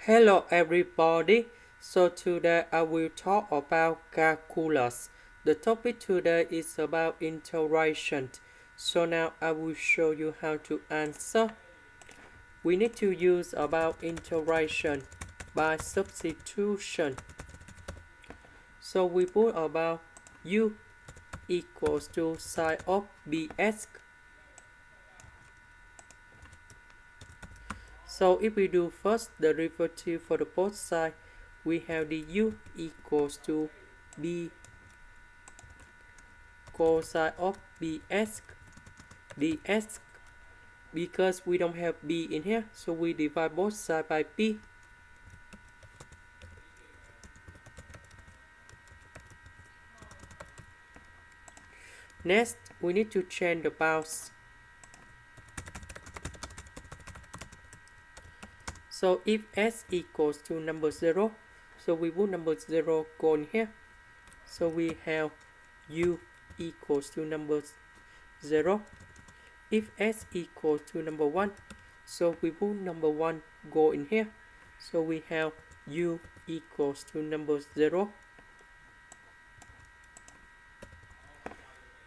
Hello everybody, so today I will talk about calculus. The topic today is about integration. So now I will show you how to answer. We need to use about integration by substitution. So we put about u equals to sine of bx. So if we do first the derivative for the both sides, we have the u equals to b cosine of bx dx. Because we don't have b in here, so we divide both sides by b. Next, we need to change the bounds. So if s equals to number 0, so we put number 0 go in here. So we have u equals to number 0. If s equals to number 1, so we put number 1 go in here. So we have u equals to number 0.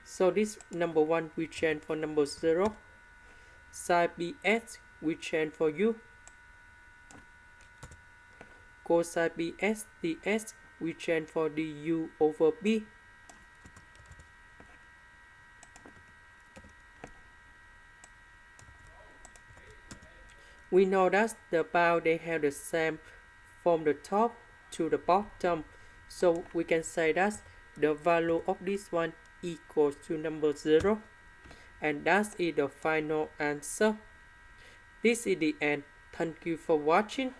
So this number 1 we change for number 0. Sine bx we change for u. Cosine bx dx we change for du over b. We know that the bound they have the same from the top to the bottom. So we can say that the value of this one equals to number 0. And that is the final answer. This is the end. Thank you for watching.